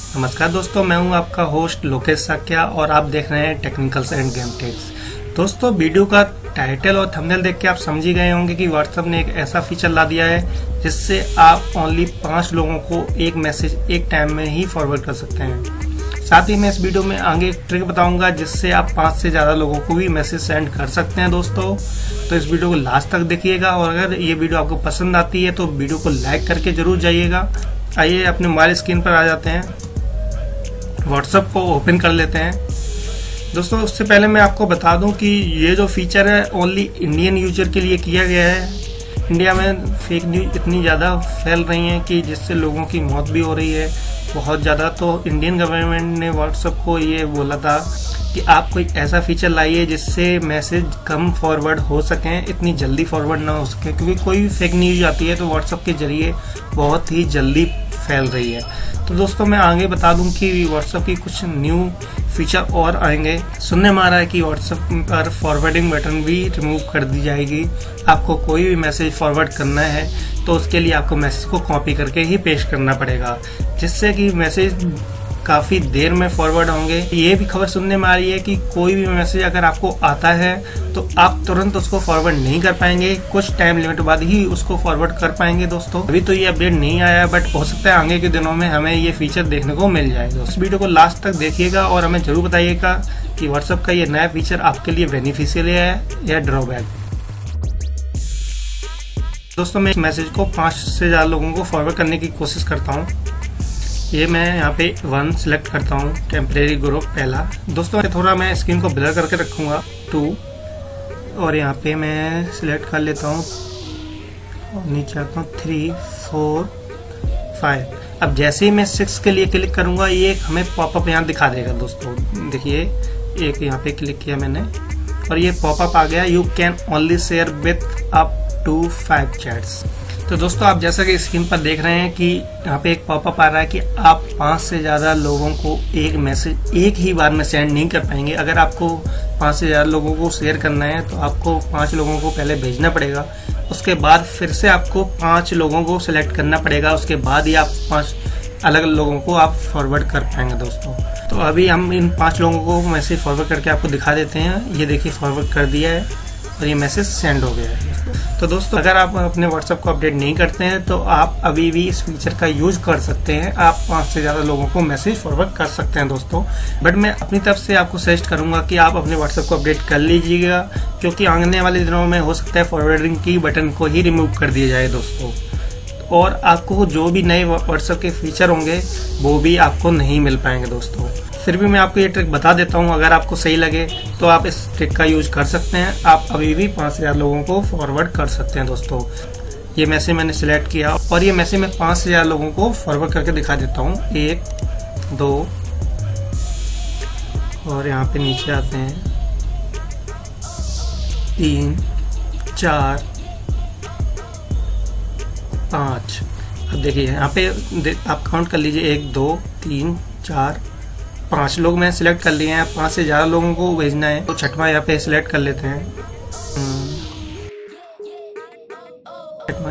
नमस्कार दोस्तों, मैं हूं आपका होस्ट लोकेश साक्या और आप देख रहे हैं टेक्निकल्स एंड गेम टेक्स। दोस्तों, वीडियो का टाइटल और थंबनेल देख के आप समझ ही गए होंगे कि व्हाट्सएप ने एक ऐसा फीचर ला दिया है जिससे आप ओनली 5 लोगों को एक मैसेज एक टाइम में ही फॉरवर्ड कर सकते हैं। साथ ही मैं इस वीडियो में आगे एक ट्रिक बताऊंगा जिससे आप 5 से ज्यादा लोगों को भी मैसेज सेंड कर सकते हैं। दोस्तों, तो इस वीडियो को लास्ट तक देखिएगा और अगर ये वीडियो आपको पसंद आती है तो वीडियो को लाइक करके जरूर जाइएगा। आइए अपने मोबाइल स्क्रीन पर आ जाते हैं, व्हाट्सएप को ओपन कर लेते हैं। दोस्तों, उससे पहले मैं आपको बता दूं कि ये जो फीचर है ओनली इंडियन यूजर के लिए किया गया है। इंडिया में फेक न्यूज इतनी ज़्यादा फैल रही हैं कि जिससे लोगों की मौत भी हो रही है बहुत ज़्यादा। तो इंडियन गवर्नमेंट ने व्हाट्सएप को ये बोला था कि आप कोई ऐसा फीचर लाइए जिससे मैसेज कम फॉरवर्ड हो सकें, इतनी जल्दी फॉरवर्ड ना हो सके, क्योंकि कोई फेक न्यूज आती है तो व्हाट्सएप के जरिए बहुत ही जल्दी फैल रही है। तो दोस्तों, मैं आगे बता दूं कि व्हाट्सएप की कुछ न्यू फीचर और आएंगे। सुनने में आ रहा है कि व्हाट्सएप पर फॉरवर्डिंग बटन भी रिमूव कर दी जाएगी। आपको कोई भी मैसेज फॉरवर्ड करना है तो उसके लिए आपको मैसेज को कॉपी करके ही पेस्ट करना पड़ेगा, जिससे कि मैसेज काफी देर में फॉरवर्ड होंगे। ये भी खबर सुनने में आ रही है कि कोई भी मैसेज अगर आपको आता है तो आप तुरंत उसको फॉरवर्ड नहीं कर पाएंगे, कुछ टाइम लिमिट बाद ही उसको फॉरवर्ड कर पाएंगे। दोस्तों, अभी तो ये अपडेट नहीं आया, बट हो सकता है आगे के दिनों में हमें ये फीचर देखने को मिल जाए। इस वीडियो को लास्ट तक देखिएगा और हमें जरूर बताइएगा कि व्हाट्सएप का ये नया फीचर आपके लिए बेनिफिशियल है या ड्रॉबैक। दोस्तों, मैं इस मैसेज को 5 से ज्यादा लोगों को फॉरवर्ड करने की कोशिश करता हूँ। ये मैं यहाँ पे 1 सिलेक्ट करता हूँ, टेम्परेरी ग्रुप पहला। दोस्तों, थोड़ा मैं स्क्रीन को ब्लर करके रखूंगा 2 और यहाँ पे मैं सिलेक्ट कर लेता हूँ और नीचे आता हूँ 3, 4, 5। अब जैसे ही मैं 6 के लिए क्लिक करूंगा ये हमें पॉपअप यहाँ दिखा देगा। दोस्तों देखिए, एक यहाँ पे क्लिक किया मैंने और ये पॉपअप आ गया, you can only share with up to 5 chats. तो दोस्तों, आप जैसा कि स्क्रीन पर देख रहे हैं कि यहाँ पे एक पॉपअप आ रहा है कि आप 5 से ज्यादा लोगों को एक मैसेज एक ही बार में सेंड नहीं कर पाएंगे। अगर आपको 5 से ज्यादा लोगों को शेयर करना है तो आपको 5 लोगों को पहले भेजना पड़ेगा, उसके बाद फिर से आपको 5 लोगों को सिलेक्ट करना पड़ेगा, उसके बाद ही आप 5 अलग लोगों को आप फॉरवर्ड कर पाएंगे। दोस्तों, तो अभी हम इन 5 लोगों को मैसेज फॉरवर्ड करके आपको दिखा देते हैं। ये देखिए, फॉरवर्ड कर दिया है और ये मैसेज सेंड हो गया है। तो दोस्तों, अगर आप अपने व्हाट्सएप को अपडेट नहीं करते हैं तो आप अभी भी इस फीचर का यूज कर सकते हैं। आप 5 से ज्यादा लोगों को मैसेज फॉरवर्ड कर सकते हैं दोस्तों, बट मैं अपनी तरफ से आपको सजेस्ट करूंगा कि आप अपने व्हाट्सएप को अपडेट कर लीजिएगा, क्योंकि आने वाले दिनों में हो सकता है फॉरवर्डिंग की बटन को ही रिमूव कर दिया जाए दोस्तों, और आपको जो भी नए व्हाट्सएप के फीचर होंगे वो भी आपको नहीं मिल पाएंगे। दोस्तों, फिर भी मैं आपको ये ट्रिक बता देता हूँ, अगर आपको सही लगे तो आप इस ट्रिक का यूज कर सकते हैं। आप अभी भी 5 से ज्यादा लोगों को फॉरवर्ड कर सकते हैं। दोस्तों, ये मैसेज मैंने सिलेक्ट किया और ये मैसेज मैं 5 से ज्यादा लोगों को फॉरवर्ड करके दिखा देता हूँ। 1, 2 और यहाँ पे नीचे आते हैं 3, 4, 5। अब देखिए यहाँ पे आप काउंट कर लीजिए, 1, 2, 3, 4, 5 लोग मैं सिलेक्ट कर लिए हैं। 5 से ज्यादा लोगों को भेजना है तो 6वां यहाँ पे सिलेक्ट कर लेते हैं।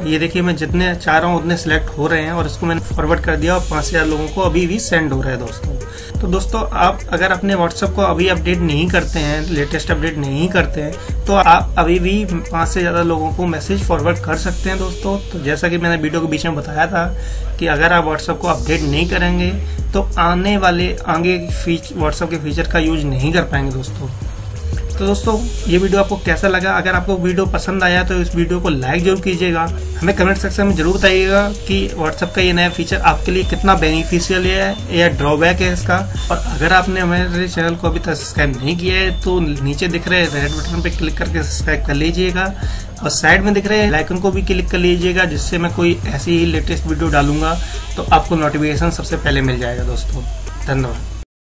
ये देखिए, मैं जितने चाह रहा हूँ उतने सिलेक्ट हो रहे हैं और इसको मैंने फॉरवर्ड कर दिया और 5 से ज्यादा लोगों को अभी भी सेंड हो रहा है। दोस्तों, तो दोस्तों, आप अगर अपने व्हाट्सएप को अभी अपडेट नहीं करते हैं, लेटेस्ट अपडेट नहीं करते हैं, तो आप अभी भी 5 से ज्यादा लोगों को मैसेज फॉरवर्ड कर सकते हैं। दोस्तों, तो जैसा कि मैंने वीडियो के बीच में बताया था कि अगर आप व्हाट्सएप को अपडेट नहीं करेंगे तो आने वाले आगे व्हाट्सएप के फीचर का यूज नहीं कर पाएंगे। तो दोस्तों, ये वीडियो आपको कैसा लगा? अगर आपको वीडियो पसंद आया तो इस वीडियो को लाइक जरूर कीजिएगा। हमें कमेंट सेक्शन में जरूर बताइएगा कि व्हाट्सएप का ये नया फीचर आपके लिए कितना बेनिफिशियल है या ड्रॉबैक है इसका। और अगर आपने हमारे चैनल को अभी तक सब्सक्राइब नहीं किया है तो नीचे दिख रहे रेड बटन पे क्लिक करके सब्सक्राइब कर लीजिएगा और साइड में दिख रहे आइकन को भी क्लिक कर लीजिएगा, जिससे मैं कोई ऐसी ही लेटेस्ट वीडियो डालूंगा तो आपको नोटिफिकेशन सबसे पहले मिल जाएगा। दोस्तों, धन्यवाद।